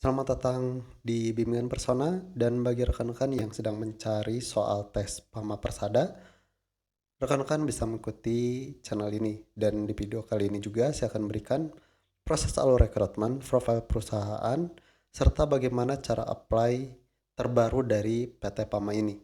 Selamat datang di Bimbingan Persona dan bagi rekan-rekan yang sedang mencari soal tes PAMA Persada, rekan-rekan bisa mengikuti channel ini. Dan di video kali ini juga saya akan berikan proses alur rekrutmen, profil perusahaan, serta bagaimana cara apply terbaru dari PT PAMA ini.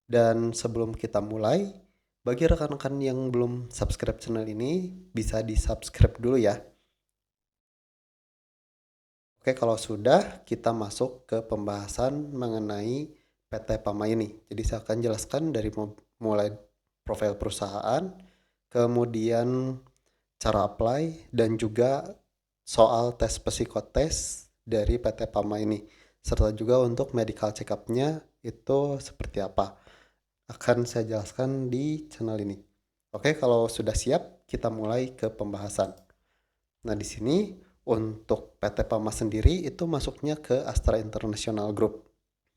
Dan sebelum kita mulai, bagi rekan-rekan yang belum subscribe channel ini, bisa di-subscribe dulu ya. Oke, kalau sudah, kita masuk ke pembahasan mengenai PT PAMA ini. Jadi saya akan jelaskan dari mulai profil perusahaan, kemudian cara apply, dan juga soal tes psikotes dari PT PAMA ini. Serta juga untuk medical check-up-nya itu seperti apa. Akan saya jelaskan di channel ini. Oke, kalau sudah siap, kita mulai ke pembahasan. Nah, di sini untuk PT PAMA sendiri itu masuknya ke Astra International Group.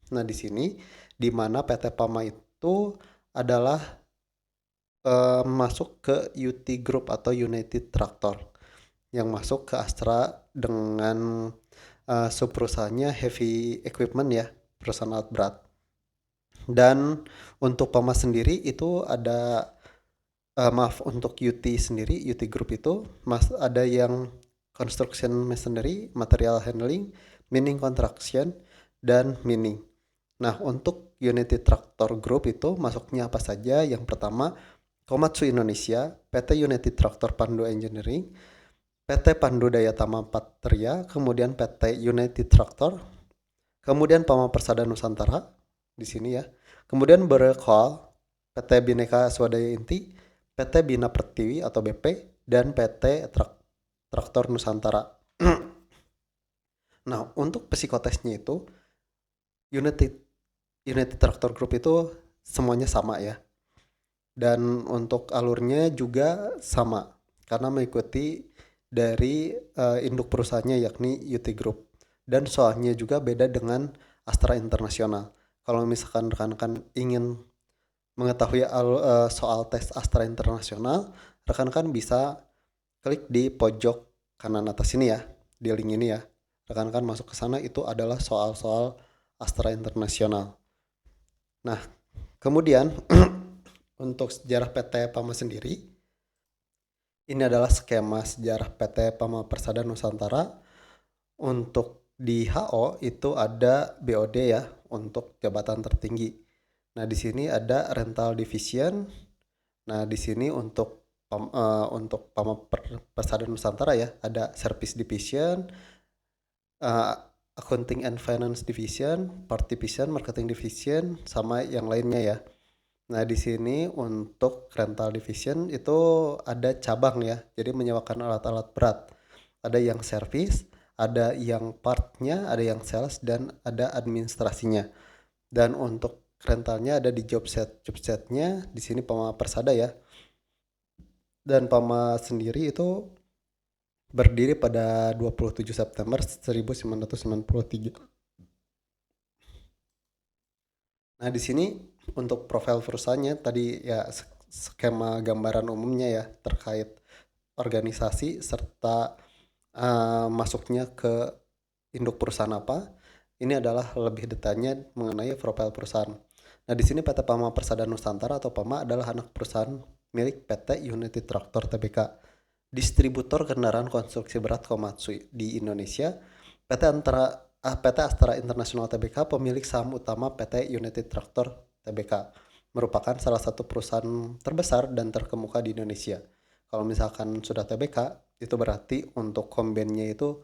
Nah, di sini di mana PT PAMA itu adalah masuk ke UT Group atau United Tractor yang masuk ke Astra dengan subperusahaannya Heavy Equipment ya, perusahaan alat berat. Dan untuk PAMA sendiri itu ada maaf, untuk UT sendiri, UT Group itu ada yang construction masonry, material handling, mining construction, dan mining. Nah, untuk United Tractor Group itu masuknya apa saja? Yang pertama, Komatsu Indonesia, PT United Tractor Pandu Engineering, PT Pandu Daya Tama Patria, kemudian PT United Tractor, kemudian Pama Persada Nusantara di sini ya. Kemudian Berekol, PT Bhinneka Swadaya Inti, PT Bina Pertiwi atau BP, dan PT Traktor Nusantara. Nah, untuk psikotesnya itu United United Tractor Group itu semuanya sama ya. Dan untuk alurnya juga sama karena mengikuti dari induk perusahaannya yakni UT Group. Dan soalnya juga beda dengan Astra Internasional. Kalau misalkan rekan-rekan ingin mengetahui soal tes Astra Internasional, rekan-rekan bisa klik di pojok kanan atas ini ya, di link ini ya. Rekan-rekan masuk ke sana, itu adalah soal-soal Astra Internasional. Nah, kemudian untuk sejarah PT PAMA sendiri, ini adalah skema sejarah PT PAMA Persada Nusantara. Untuk di HO itu ada BOD ya, untuk jabatan tertinggi. Nah, di sini ada rental division. Nah, di sini untuk PAMA Persada Nusantara ya, ada service division, uh, accounting and finance division, part division, marketing division, sama yang lainnya ya. Nah, di sini untuk rental division itu ada cabang ya, jadi menyewakan alat-alat berat. Ada yang service, ada yang partnya, ada yang sales, dan ada administrasinya. Dan untuk rentalnya ada di jobsetnya di sini Pama Persada ya. Dan Pama sendiri itu berdiri pada 27 September 1993. Nah, di sini untuk profil perusahaannya tadi ya, skema gambaran umumnya ya terkait organisasi serta masuknya ke induk perusahaan apa. Ini adalah lebih detailnya mengenai profil perusahaan. Nah, di sini PT PAMA Persada Nusantara atau PAMA adalah anak perusahaan milik PT United Tractor Tbk, distributor kendaraan konstruksi berat Komatsu di Indonesia. PT Astra International Tbk pemilik saham utama PT United Tractor Tbk, merupakan salah satu perusahaan terbesar dan terkemuka di Indonesia. Kalau misalkan sudah Tbk, itu berarti untuk kombennya itu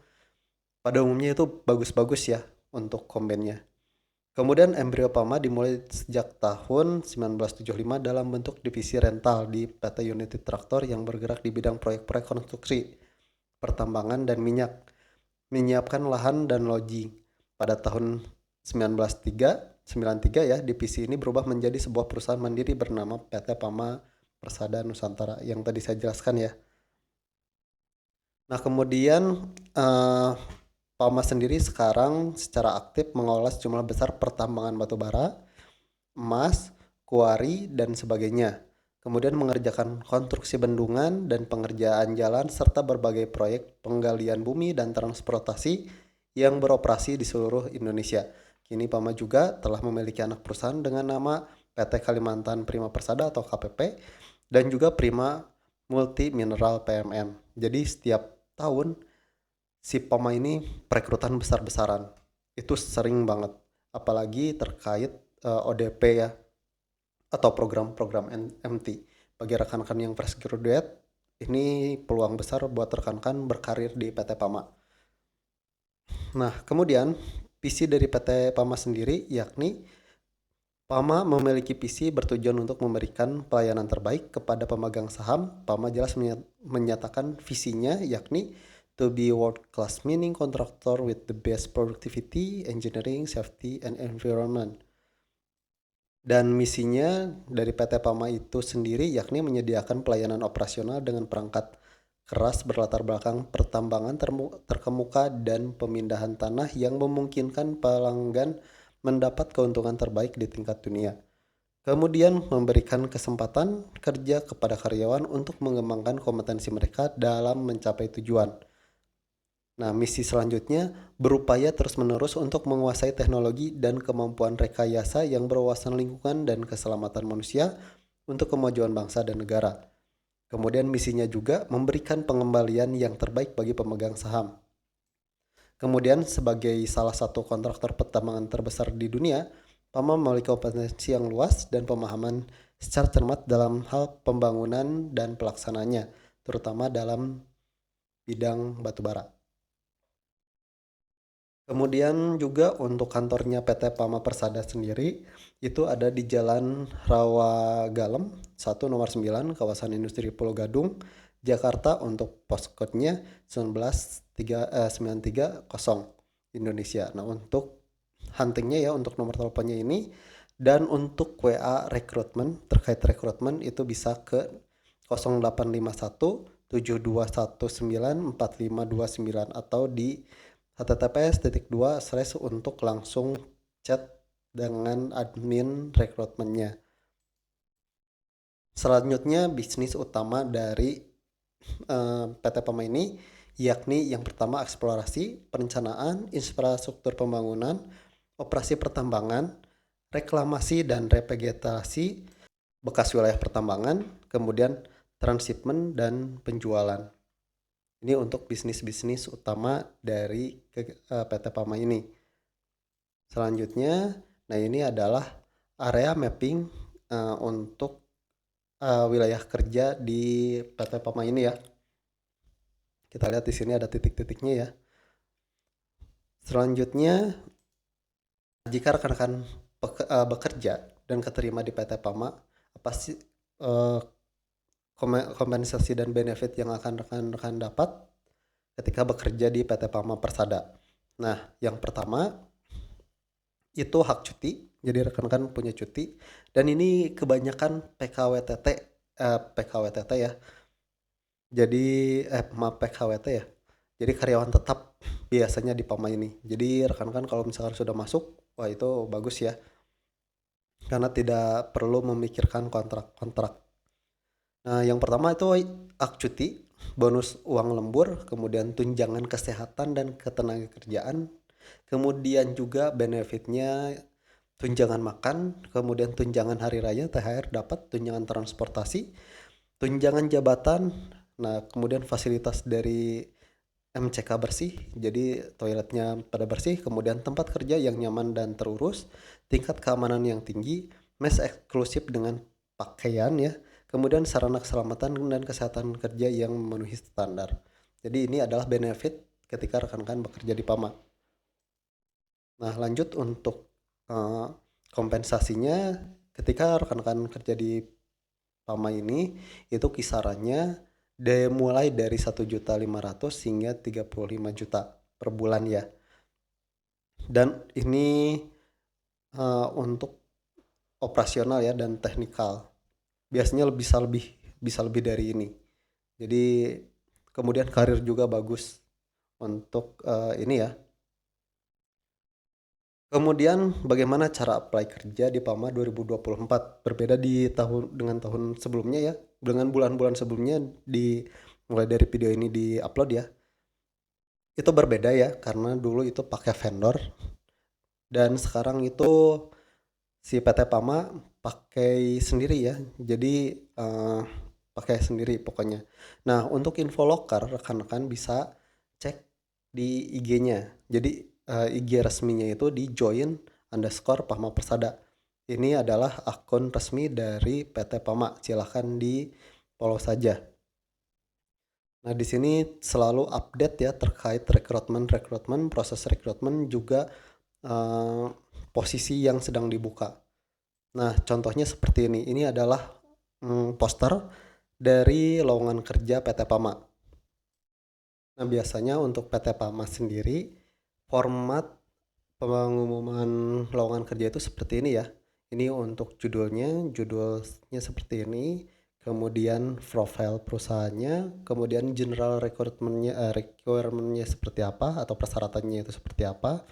pada umumnya itu bagus-bagus ya untuk kombennya. Kemudian embrio PAMA dimulai sejak tahun 1975 dalam bentuk divisi rental di PT United Tractor yang bergerak di bidang proyek-proyek konstruksi, pertambangan, dan minyak, menyiapkan lahan dan lodging. Pada tahun 1993 ya, divisi ini berubah menjadi sebuah perusahaan mandiri bernama PT PAMA Persada Nusantara yang tadi saya jelaskan ya. Nah, kemudian PAMA sendiri sekarang secara aktif mengelola sejumlah besar pertambangan batu bara, emas, kuari, dan sebagainya. Kemudian mengerjakan konstruksi bendungan dan pengerjaan jalan serta berbagai proyek penggalian bumi dan transportasi yang beroperasi di seluruh Indonesia. Kini PAMA juga telah memiliki anak perusahaan dengan nama PT Kalimantan Prima Persada atau KPP dan juga Prima Multi Mineral PMM. Jadi setiap tahun si PAMA ini perekrutan besar-besaran. Itu sering banget. Apalagi terkait ODP ya atau program-program MT. Bagi rekan-rekan yang fresh graduate, ini peluang besar buat rekan-rekan berkarir di PT PAMA. Nah, kemudian visi dari PT PAMA sendiri yakni PAMA memiliki visi bertujuan untuk memberikan pelayanan terbaik kepada pemegang saham. PAMA jelas menyatakan visinya yakni to be world class mining contractor with the best productivity, engineering, safety, and environment. Dan misinya dari PT PAMA itu sendiri yakni menyediakan pelayanan operasional dengan perangkat keras berlatar belakang pertambangan terkemuka dan pemindahan tanah yang memungkinkan pelanggan mendapat keuntungan terbaik di tingkat dunia. Kemudian memberikan kesempatan kerja kepada karyawan untuk mengembangkan kompetensi mereka dalam mencapai tujuan. Nah, misi selanjutnya berupaya terus-menerus untuk menguasai teknologi dan kemampuan rekayasa yang berwawasan lingkungan dan keselamatan manusia untuk kemajuan bangsa dan negara. Kemudian misinya juga memberikan pengembalian yang terbaik bagi pemegang saham. Kemudian sebagai salah satu kontraktor pertambangan terbesar di dunia, PAMA memiliki kompetensi yang luas dan pemahaman secara cermat dalam hal pembangunan dan pelaksananya, terutama dalam bidang batubara. Kemudian juga untuk kantornya PT PAMA Persada sendiri itu ada di Jalan Rawa Galem 1 nomor 9 kawasan industri Pulau Gadung, Jakarta untuk postcode-nya 19330 Indonesia. Nah, untuk huntingnya ya untuk nomor teleponnya ini dan untuk WA rekrutmen terkait rekrutmen itu bisa ke 0851 7219 4529 atau di https:// untuk langsung chat dengan admin rekrutmennya. Selanjutnya bisnis utama dari PT PAMA ini yakni yang pertama eksplorasi, perencanaan, infrastruktur pembangunan, operasi pertambangan, reklamasi dan revegetasi bekas wilayah pertambangan, kemudian transshipment dan penjualan. Ini untuk bisnis-bisnis utama dari PT PAMA ini. Selanjutnya, nah ini adalah area mapping untuk wilayah kerja di PT PAMA ini ya. Kita lihat di sini ada titik-titiknya ya. Selanjutnya, jika rekan-rekan bekerja dan keterima di PT PAMA, apa sih kompensasi dan benefit yang akan rekan-rekan dapat ketika bekerja di PT PAMA Persada? Nah, yang pertama itu hak cuti. Jadi rekan-rekan punya cuti dan ini kebanyakan PKWTT ya. Jadi maaf PKWT ya. Jadi karyawan tetap biasanya di PAMA ini. Jadi rekan-rekan kalau misalkan sudah masuk, wah itu bagus ya. Karena tidak perlu memikirkan kontrak-kontrak. Nah, yang pertama itu hak cuti, bonus uang lembur, kemudian tunjangan kesehatan dan ketenagakerjaan, kemudian juga benefitnya tunjangan makan, kemudian tunjangan hari raya, THR dapat, tunjangan transportasi, tunjangan jabatan, nah kemudian fasilitas dari MCK bersih, jadi toiletnya pada bersih, kemudian tempat kerja yang nyaman dan terurus, tingkat keamanan yang tinggi, mes eksklusif dengan pakaian ya, kemudian sarana keselamatan dan kesehatan kerja yang memenuhi standar. Jadi ini adalah benefit ketika rekan-rekan bekerja di PAMA. Nah, lanjut untuk kompensasinya ketika rekan-rekan kerja di PAMA ini itu kisarannya mulai dari 1.500.000 hingga 35 juta per bulan ya. Dan ini untuk operasional ya dan teknikal. Biasanya bisa lebih dari ini. Jadi kemudian karir juga bagus untuk ini ya. Kemudian bagaimana cara apply kerja di PAMA 2024? Berbeda dengan tahun sebelumnya ya, dengan bulan-bulan sebelumnya mulai dari video ini di-upload ya. Itu berbeda ya, karena dulu itu pakai vendor dan sekarang itu si PT Pama pakai sendiri ya. Jadi pakai sendiri pokoknya. Nah, untuk info lokal rekan-rekan bisa cek di IG-nya. Jadi IG resminya itu di join_Pama Persada. Ini adalah akun resmi dari PT Pama. Silahkan di follow saja. Nah, di sini selalu update ya terkait rekrutmen, proses rekrutmen juga eh, posisi yang sedang dibuka. Nah, contohnya seperti ini. Ini adalah poster dari lowongan kerja PT Pama. Nah, biasanya untuk PT Pama sendiri, format pengumuman lowongan kerja itu seperti ini ya. Ini untuk judulnya seperti ini. Kemudian profile perusahaannya, kemudian general requirementnya seperti apa atau persyaratannya itu seperti apa.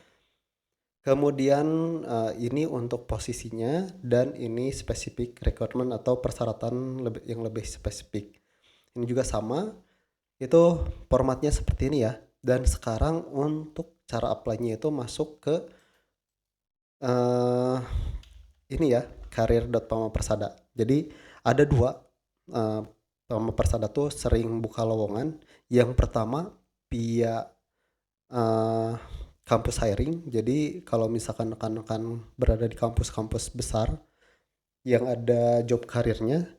Kemudian ini untuk posisinya dan ini spesifik requirement atau persyaratan yang lebih spesifik. Ini juga sama, itu formatnya seperti ini ya. Dan sekarang untuk cara apply-nya itu masuk ke eh, ini ya, karir.pamapersada. Jadi ada dua, Pama Persada tuh sering buka lowongan. Yang pertama via eh, kampus hiring. Jadi kalau misalkan rekan-rekan berada di kampus-kampus besar yang ada job karirnya,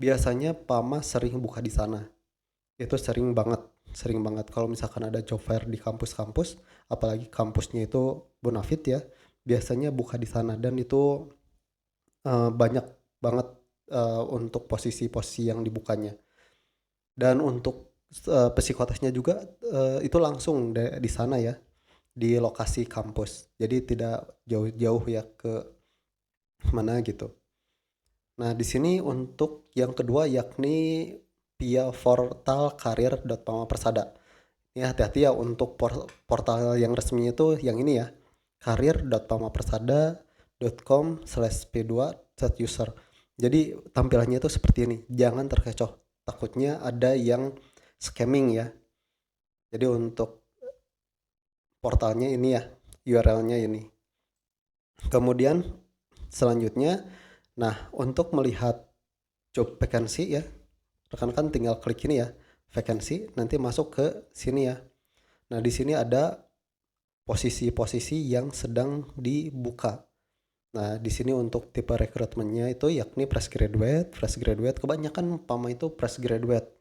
biasanya Pama sering buka di sana. Itu sering banget kalau misalkan ada job fair di kampus-kampus, apalagi kampusnya itu bonafit ya, biasanya buka di sana dan itu banyak banget untuk posisi-posisi yang dibukanya. Dan untuk psikotesnya juga itu langsung di sana ya, di lokasi kampus. Jadi tidak jauh-jauh ya ke mana gitu. Nah, di sini untuk yang kedua yakni via portal karir.pamapersada. Ya, hati-hati ya untuk portal yang resminya itu yang ini ya. karir.pamapersada.com/p2.user. Jadi tampilannya itu seperti ini. Jangan terkecoh. Takutnya ada yang scamming ya. Jadi untuk portalnya ini ya, URL-nya ini. Kemudian selanjutnya, nah untuk melihat job vacancy ya, rekan-rekan tinggal klik ini ya, vacancy, nanti masuk ke sini ya. Nah, di sini ada posisi-posisi yang sedang dibuka. Nah, di sini untuk tipe rekrutmennya itu yakni fresh graduate, kebanyakan Pama itu fresh graduate.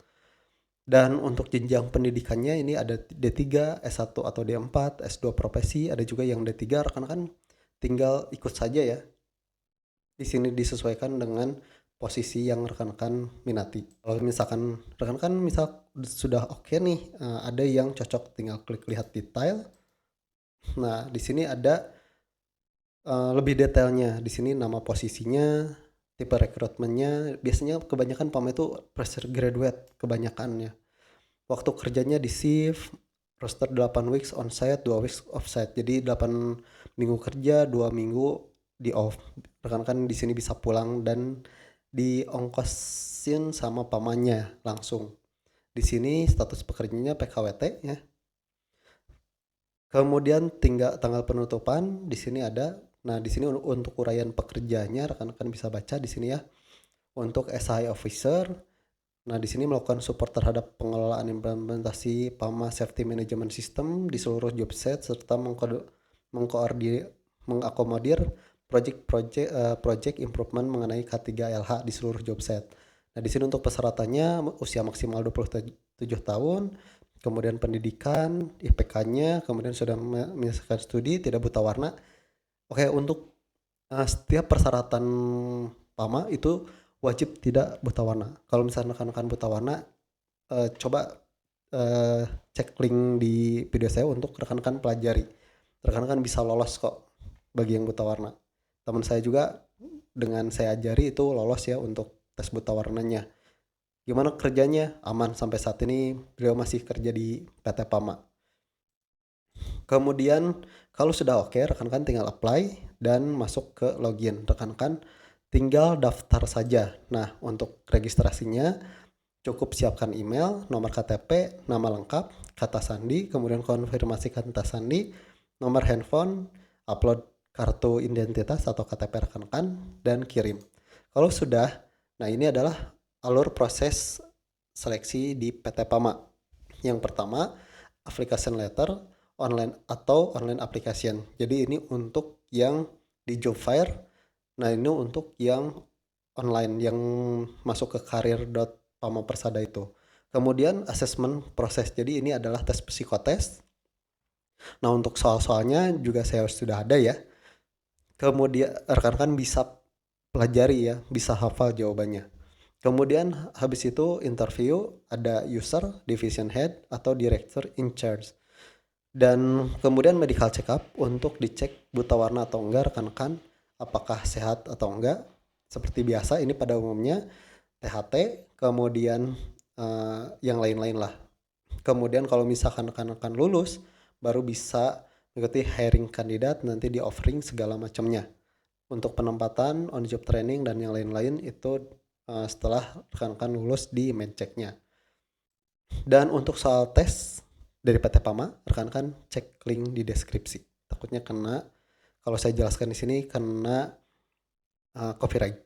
Dan untuk jenjang pendidikannya ini ada D3, S1 atau D4, S2 profesi, ada juga yang D3, rekan-rekan tinggal ikut saja ya. Di sini disesuaikan dengan posisi yang rekan-rekan minati. Kalau misalkan rekan-rekan sudah oke nih, ada yang cocok, tinggal klik lihat detail. Nah, di sini ada lebih detailnya. Di sini nama posisinya, tipe rekrutmennya, biasanya kebanyakan PAM itu fresh graduate kebanyakannya. Waktu kerjanya di shift, roster 8 weeks on site, 2 weeks off site. Jadi 8 minggu kerja, 2 minggu di off. Rekan-rekan di sini bisa pulang dan diongkosin sama pamannya langsung. Di sini status pekerjaannya PKWT ya. Kemudian tinggal tanggal penutupan di sini ada. Nah, di sini untuk uraian pekerjaannya rekan-rekan bisa baca di sini ya. Untuk SI officer, nah di sini melakukan support terhadap pengelolaan implementasi PAMA Safety Management System di seluruh job set serta mengakomodir project improvement mengenai K3LH di seluruh job set. Nah, di sini untuk persyaratannya usia maksimal 27 tahun, kemudian pendidikan, IPK-nya, kemudian sudah menyelesaikan studi, tidak buta warna. Oke, untuk setiap persyaratan PAMA itu wajib tidak buta warna. Kalau misalnya rekan-rekan buta warna, coba cek link di video saya untuk rekan-rekan pelajari. Rekan-rekan bisa lolos kok bagi yang buta warna. Teman saya juga dengan saya ajari itu lolos ya untuk tes buta warnanya. Gimana kerjanya? Aman sampai saat ini beliau masih kerja di PT Pama. Kemudian kalau sudah oke, rekan-rekan tinggal apply dan masuk ke login. Rekan-rekan tinggal daftar saja. Nah, untuk registrasinya Cukup siapkan email, nomor KTP, nama lengkap, kata sandi, kemudian konfirmasi kata sandi, nomor handphone, upload kartu identitas atau KTP rekan-rekan, dan kirim. Kalau sudah, nah ini adalah alur proses seleksi di PT PAMA. Yang pertama, application letter, online atau online application. Jadi ini untuk yang di job fair. Nah ini untuk yang online yang masuk ke karir.pamapersada itu. Kemudian assessment proses. Jadi ini adalah tes psikotes. Nah untuk soal-soalnya juga saya sudah ada ya. Kemudian rekan-rekan bisa pelajari ya, bisa hafal jawabannya. Kemudian habis itu interview, ada user, division head, atau director in charge. Dan kemudian medical check up untuk dicek buta warna atau enggak rekan-rekan, apakah sehat atau enggak. Seperti biasa ini pada umumnya THT, kemudian yang lain-lain lah. Kemudian kalau misalkan rekan-rekan lulus, baru bisa mengikuti hiring kandidat, nanti di offering segala macamnya. Untuk penempatan, on job training, dan yang lain-lain itu setelah rekan-rekan lulus di medchecknya. Dan untuk soal tes dari PT PAMA, rekan-rekan cek link di deskripsi. Takutnya kena, kalau saya jelaskan di sini kena copyright.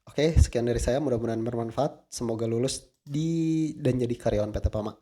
Oke, sekian dari saya, mudah-mudahan bermanfaat. Semoga lulus dan jadi karyawan PT PAMA.